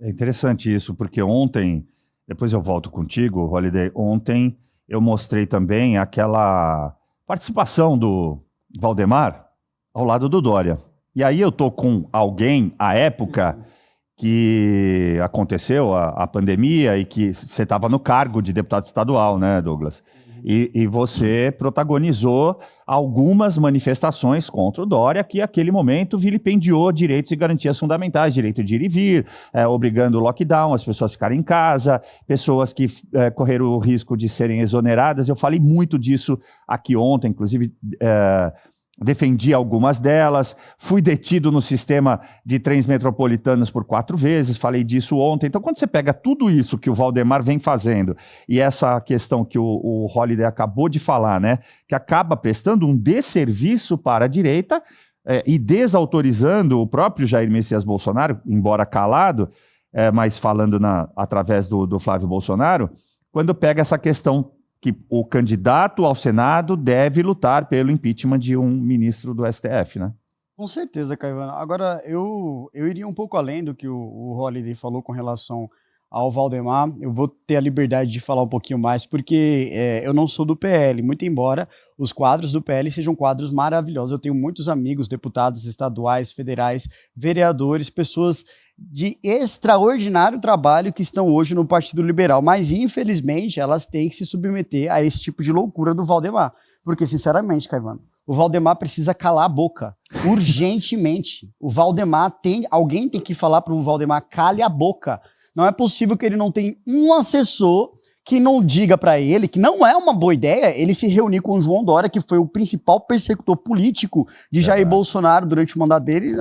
É interessante isso, porque ontem, depois eu volto contigo, Holliday, ontem eu mostrei também aquela participação do Valdemar ao lado do Dória. E aí eu tô com alguém, à época que aconteceu a pandemia e que você estava no cargo de deputado estadual, né, Douglas? E você protagonizou algumas manifestações contra o Dória, que naquele momento vilipendiou direitos e garantias fundamentais, direito de ir e vir, obrigando o lockdown, as pessoas ficarem em casa, pessoas que correram o risco de serem exoneradas. Eu falei muito disso aqui ontem, inclusive defendi algumas delas, fui detido no sistema de trens metropolitanos por 4 vezes, falei disso ontem. Então, quando você pega tudo isso que o Valdemar vem fazendo e essa questão que o Holliday acabou de falar, né, que acaba prestando um desserviço para a direita e desautorizando o próprio Jair Messias Bolsonaro, embora calado, mas falando através do Flávio Bolsonaro, quando pega essa questão que o candidato ao Senado deve lutar pelo impeachment de um ministro do STF, né? Com certeza, Caivano. Agora, eu iria um pouco além do que o Holliday falou com relação ao Valdemar. Eu vou ter a liberdade de falar um pouquinho mais, porque eu não sou do PL, muito embora os quadros do PL sejam quadros maravilhosos. Eu tenho muitos amigos, deputados estaduais, federais, vereadores, pessoas de extraordinário trabalho que estão hoje no Partido Liberal, mas infelizmente elas têm que se submeter a esse tipo de loucura do Valdemar, porque sinceramente, Caivano, o Valdemar precisa calar a boca, urgentemente. O Valdemar alguém tem que falar para o Valdemar, cale a boca. Não é possível que ele não tenha um assessor que não diga para ele que não é uma boa ideia ele se reunir com o João Dória, que foi o principal persecutor político de Jair Bolsonaro durante o mandato dele,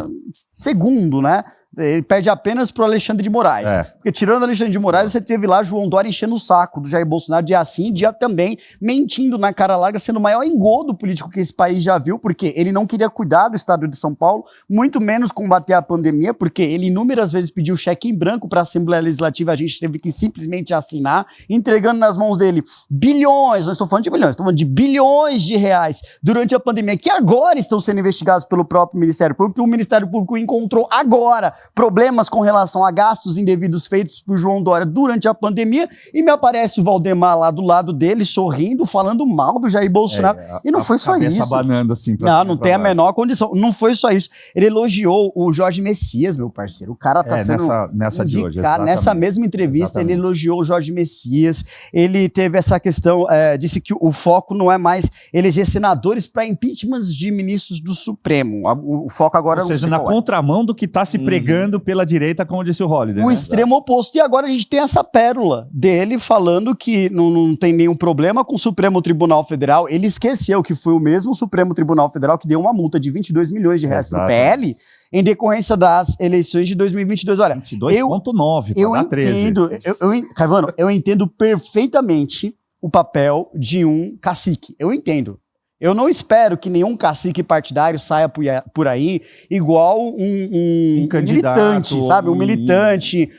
segundo, né? Ele perde apenas pro Alexandre de Moraes. Porque tirando Alexandre de Moraes, você teve lá João Dória enchendo o saco do Jair Bolsonaro dia sim, dia também, mentindo na cara larga, sendo o maior engodo político que esse país já viu, porque ele não queria cuidar do estado de São Paulo, muito menos combater a pandemia, porque ele inúmeras vezes pediu cheque em branco para a Assembleia Legislativa, a gente teve que simplesmente assinar, entregando nas mãos dele bilhões, não estou falando de bilhões, estou falando de bilhões de reais durante a pandemia, que agora estão sendo investigados pelo próprio Ministério Público, e o Ministério Público encontrou agora problemas com relação a gastos indevidos feitos por João Dória durante a pandemia, e me aparece o Valdemar lá do lado dele, sorrindo, falando mal do Jair Bolsonaro, e não foi só isso. Abanando assim não tem a menor condição, não foi só isso. Ele elogiou o Jorge Messias, meu parceiro, o cara tá sendo nessa de hoje, nessa mesma entrevista, ele elogiou o Jorge Messias, ele teve essa questão, disse que o foco não é mais eleger senadores para impeachments de ministros do Supremo, o foco agora... Ou seja, na contramão do que está se pregando pela direita, como disse o Holliday. O extremo oposto. E agora a gente tem essa pérola dele falando que não tem nenhum problema com o Supremo Tribunal Federal. Ele esqueceu que foi o mesmo Supremo Tribunal Federal que deu uma multa de 22 milhões de reais pro PL em decorrência das eleições de 2022. Olha, 22,9 para dar 13. Caivano, eu entendo perfeitamente o papel de um cacique. Eu entendo. Eu não espero que nenhum cacique partidário saia por aí igual um militante, sabe? Um militante,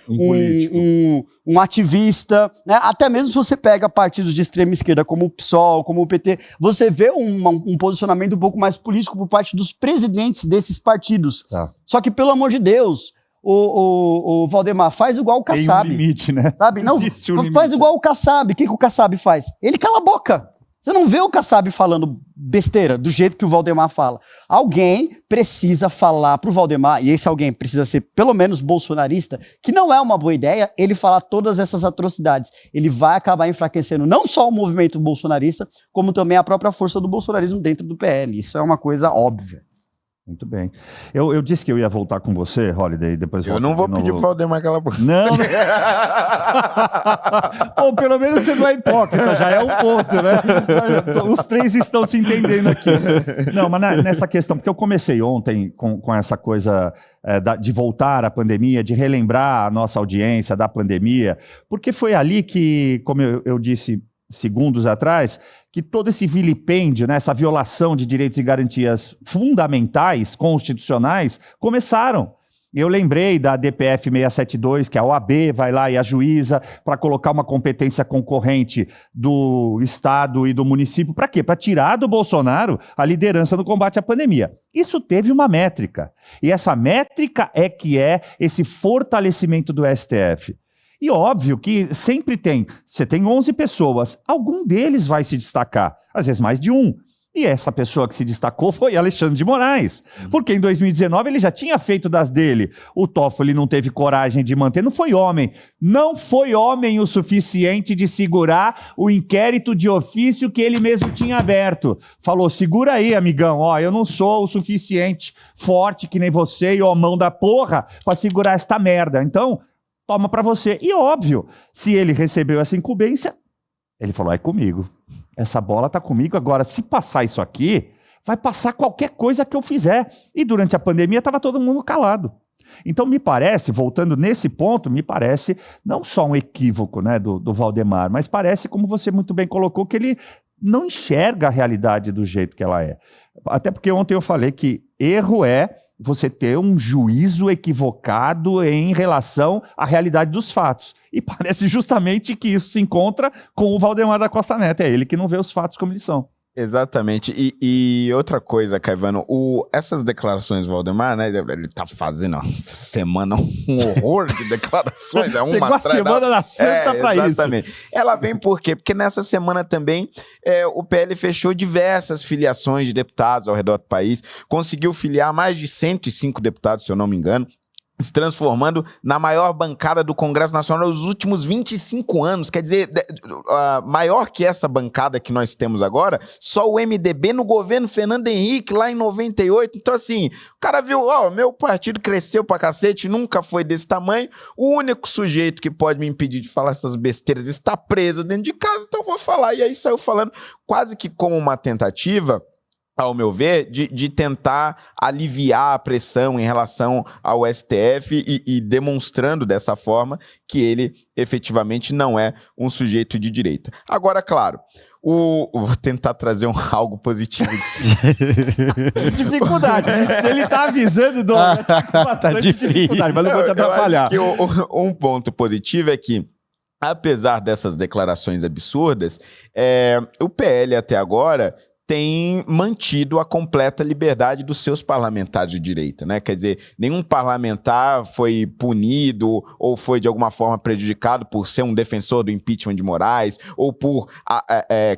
um ativista, né? Até mesmo se você pega partidos de extrema esquerda como o PSOL, como o PT, você vê um posicionamento um pouco mais político por parte dos presidentes desses partidos. Só que, pelo amor de Deus, o Valdemar faz igual o Kassab. Tem um limite, né? Sabe? Não, faz igual o Kassab. O que o Kassab faz? Ele cala a boca. Você não vê o Kassab falando besteira do jeito que o Valdemar fala. Alguém precisa falar pro Valdemar, e esse alguém precisa ser pelo menos bolsonarista, que não é uma boa ideia ele falar todas essas atrocidades. Ele vai acabar enfraquecendo não só o movimento bolsonarista, como também a própria força do bolsonarismo dentro do PL. Isso é uma coisa óbvia. Muito bem. Eu disse que eu ia voltar com você, Holliday, depois... Eu não vou pedir pro Valdemar aquela boca. Não. Pô, pelo menos você não é hipócrita, já é um ponto, né? Os três estão se entendendo aqui. Não, mas nessa questão, porque eu comecei ontem com essa coisa de voltar à pandemia, de relembrar a nossa audiência da pandemia, porque foi ali que, como eu disse segundos atrás, que todo esse vilipêndio, né, essa violação de direitos e garantias fundamentais, constitucionais, começaram. Eu lembrei da DPF 672, que a OAB vai lá e ajuiza para colocar uma competência concorrente do Estado e do município. Para quê? Para tirar do Bolsonaro a liderança no combate à pandemia. Isso teve uma métrica. E essa métrica é que é esse fortalecimento do STF. E óbvio que sempre você tem 11 pessoas, algum deles vai se destacar, às vezes mais de um. E essa pessoa que se destacou foi Alexandre de Moraes, porque em 2019 ele já tinha feito das dele. O Toffoli não teve coragem de manter, não foi homem o suficiente de segurar o inquérito de ofício que ele mesmo tinha aberto. Falou, segura aí, amigão, ó, eu não sou o suficiente forte que nem você e ó, mão da porra pra segurar esta merda. Então, toma pra você. E óbvio, se ele recebeu essa incumbência, ele falou, é comigo. Essa bola tá comigo agora. Se passar isso aqui, vai passar qualquer coisa que eu fizer. E durante a pandemia estava todo mundo calado. Então me parece, voltando nesse ponto, me parece não só um equívoco, né, do Valdemar, mas parece, como você muito bem colocou, que ele não enxerga a realidade do jeito que ela é. Até porque ontem eu falei que erro é você ter um juízo equivocado em relação à realidade dos fatos. E parece justamente que isso se encontra com o Valdemar da Costa Neto. É ele que não vê os fatos como eles são. Exatamente. E outra coisa, Caivano, essas declarações do Valdemar, né? Ele tá fazendo essa semana um horror de declarações. É uma Pegou a semana da santa pra isso. Exatamente. Ela vem por quê? Porque nessa semana também o PL fechou diversas filiações de deputados ao redor do país, conseguiu filiar mais de 105 deputados, se eu não me engano, se transformando na maior bancada do Congresso Nacional nos últimos 25 anos. Quer dizer, maior que essa bancada que nós temos agora, só o MDB no governo Fernando Henrique, lá em 98. Então, assim, o cara viu, ó, meu partido cresceu pra cacete, nunca foi desse tamanho. O único sujeito que pode me impedir de falar essas besteiras está preso dentro de casa, então eu vou falar. E aí saiu falando quase que como uma tentativa, ao meu ver, de tentar aliviar a pressão em relação ao STF e demonstrando dessa forma que ele efetivamente não é um sujeito de direita. Agora, claro, vou tentar trazer algo positivo. Dificuldade. Se ele tá avisando, Douglas, tá com bastante dificuldade, mas não vou te atrapalhar. Eu acho que um ponto positivo é que, apesar dessas declarações absurdas, o PL até agora tem mantido a completa liberdade dos seus parlamentares de direita, né? Quer dizer, nenhum parlamentar foi punido ou foi de alguma forma prejudicado por ser um defensor do impeachment de Moraes ou por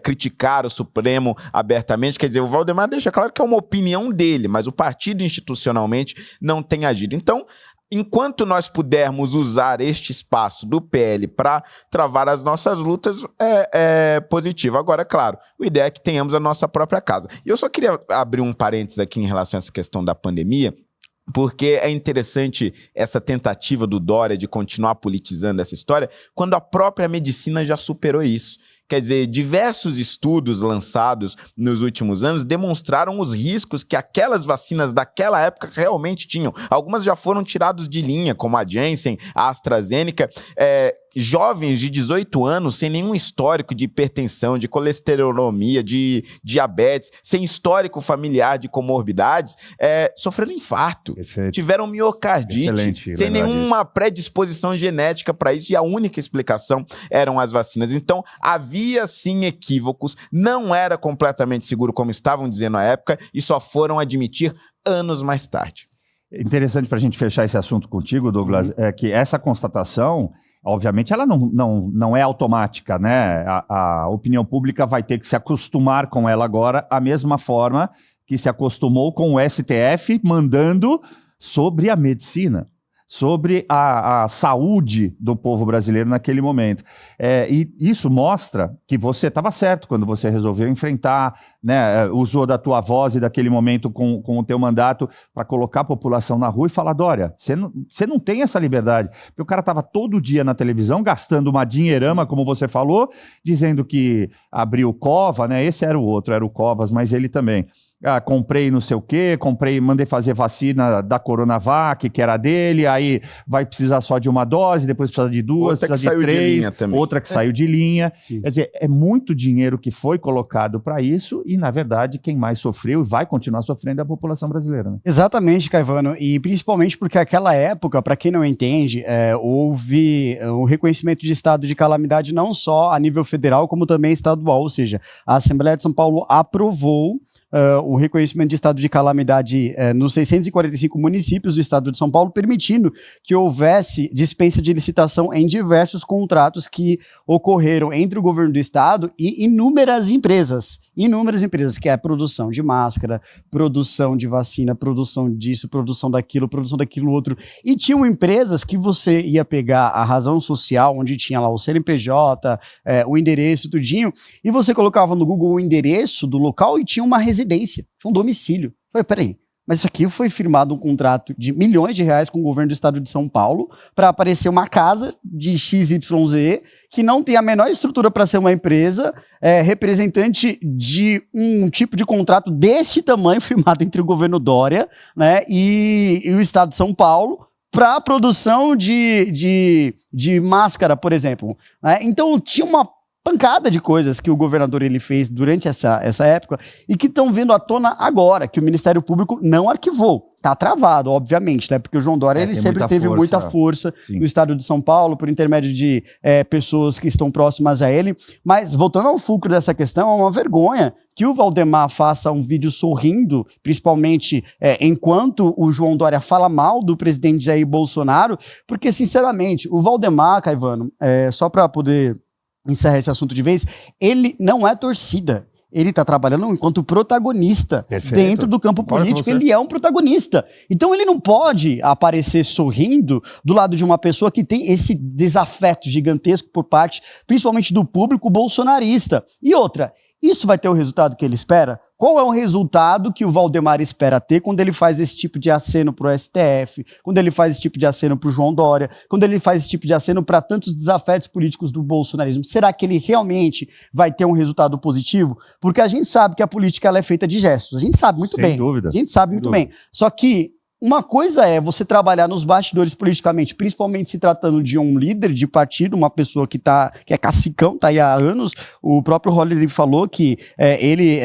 criticar o Supremo abertamente. Quer dizer, o Valdemar deixa claro que é uma opinião dele, mas o partido institucionalmente não tem agido. Então, enquanto nós pudermos usar este espaço do PL para travar as nossas lutas, é positivo. Agora, claro, o ideal é que tenhamos a nossa própria casa. E eu só queria abrir um parênteses aqui em relação a essa questão da pandemia, porque é interessante essa tentativa do Dória de continuar politizando essa história, quando a própria medicina já superou isso. Quer dizer, diversos estudos lançados nos últimos anos demonstraram os riscos que aquelas vacinas daquela época realmente tinham. Algumas já foram tiradas de linha, como a Janssen, a AstraZeneca. Jovens de 18 anos, sem nenhum histórico de hipertensão, de colesterolemia, de diabetes, sem histórico familiar de comorbidades, sofreram infarto, Perfeito. Tiveram miocardite, Excelente, sem nenhuma predisposição genética para isso, e a única explicação eram as vacinas. Então, havia sim equívocos, não era completamente seguro, como estavam dizendo à época, e só foram admitir anos mais tarde. Interessante para a gente fechar esse assunto contigo, Douglas, é que essa constatação, obviamente, ela não é automática, né? A opinião pública vai ter que se acostumar com ela agora, da mesma forma que se acostumou com o STF mandando sobre a medicina, sobre a saúde do povo brasileiro naquele momento. E isso mostra que você estava certo quando você resolveu enfrentar, né, usou da tua voz e daquele momento com o teu mandato para colocar a população na rua e falar, Dória, você não tem essa liberdade. Porque o cara estava todo dia na televisão gastando uma dinheirama, como você falou, dizendo que abriu Cova, né? Esse era o outro, era o Covas, mas ele também. comprei não sei o quê, mandei fazer vacina da Coronavac, que era dele, aí vai precisar só de uma dose, depois precisa de duas, Outra precisa que de saiu de três, linha também. outra que saiu de linha. Sim. Quer dizer, é muito dinheiro que foi colocado para isso e, na verdade, quem mais sofreu e vai continuar sofrendo é a população brasileira. Né? Exatamente, Caivano, e principalmente porque aquela época, para quem não entende, houve o reconhecimento de estado de calamidade não só a nível federal, como também estadual, ou seja, a Assembleia de São Paulo aprovou o reconhecimento de estado de calamidade nos 645 municípios do estado de São Paulo, permitindo que houvesse dispensa de licitação em diversos contratos que ocorreram entre o governo do estado e inúmeras empresas, que é a produção de máscara, produção de vacina, produção disso, produção daquilo outro. E tinham empresas que você ia pegar a razão social, onde tinha lá o CNPJ, o endereço, tudinho, e você colocava no Google o endereço do local e tinha uma residência, tinha um domicílio. Eu falei, peraí, mas isso aqui foi firmado um contrato de milhões de reais com o governo do estado de São Paulo para aparecer uma casa de XYZ que não tem a menor estrutura para ser uma empresa, representante de um tipo de contrato desse tamanho firmado entre o governo Dória, né, e o estado de São Paulo para a produção de máscara, por exemplo. Né? Então tinha uma pancada de coisas que o governador ele fez durante essa época e que estão vindo à tona agora, que o Ministério Público não arquivou. Tá travado, obviamente, né? Porque o João Dória ele sempre teve muita força no estado de São Paulo, por intermédio de pessoas que estão próximas a ele. Mas, voltando ao fulcro dessa questão, é uma vergonha que o Valdemar faça um vídeo sorrindo, principalmente enquanto o João Dória fala mal do presidente Jair Bolsonaro, porque, sinceramente, o Valdemar, Caivano, só para poder encerrar esse assunto de vez, ele não é torcida. Ele está trabalhando enquanto protagonista. Perfeito. Dentro do campo político, ele é um protagonista. Então ele não pode aparecer sorrindo do lado de uma pessoa que tem esse desafeto gigantesco por parte, principalmente do público bolsonarista. E outra, isso vai ter o resultado que ele espera? Qual é o resultado que o Valdemar espera ter quando ele faz esse tipo de aceno para o STF, quando ele faz esse tipo de aceno para o João Dória, quando ele faz esse tipo de aceno para tantos desafetos políticos do bolsonarismo? Será que ele realmente vai ter um resultado positivo? Porque a gente sabe que a política ela é feita de gestos, a gente sabe muito bem. Sem dúvida. A gente sabe muito bem. Só que uma coisa é você trabalhar nos bastidores politicamente, principalmente se tratando de um líder de partido, uma pessoa que é cacicão, tá aí há anos. O próprio Holliday falou que ele,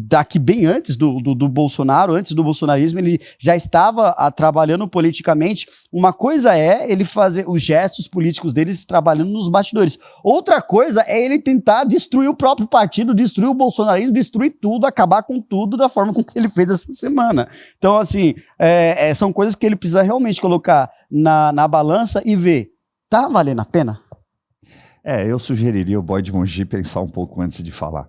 daqui bem antes do Bolsonaro, antes do bolsonarismo, ele já estava trabalhando politicamente. Uma coisa é ele fazer os gestos políticos deles trabalhando nos bastidores. Outra coisa é ele tentar destruir o próprio partido, destruir o bolsonarismo, destruir tudo, acabar com tudo da forma como ele fez essa semana. Então, assim, são coisas que ele precisa realmente colocar na balança e ver, tá valendo a pena? Eu sugeriria o boy de Mogi pensar um pouco antes de falar.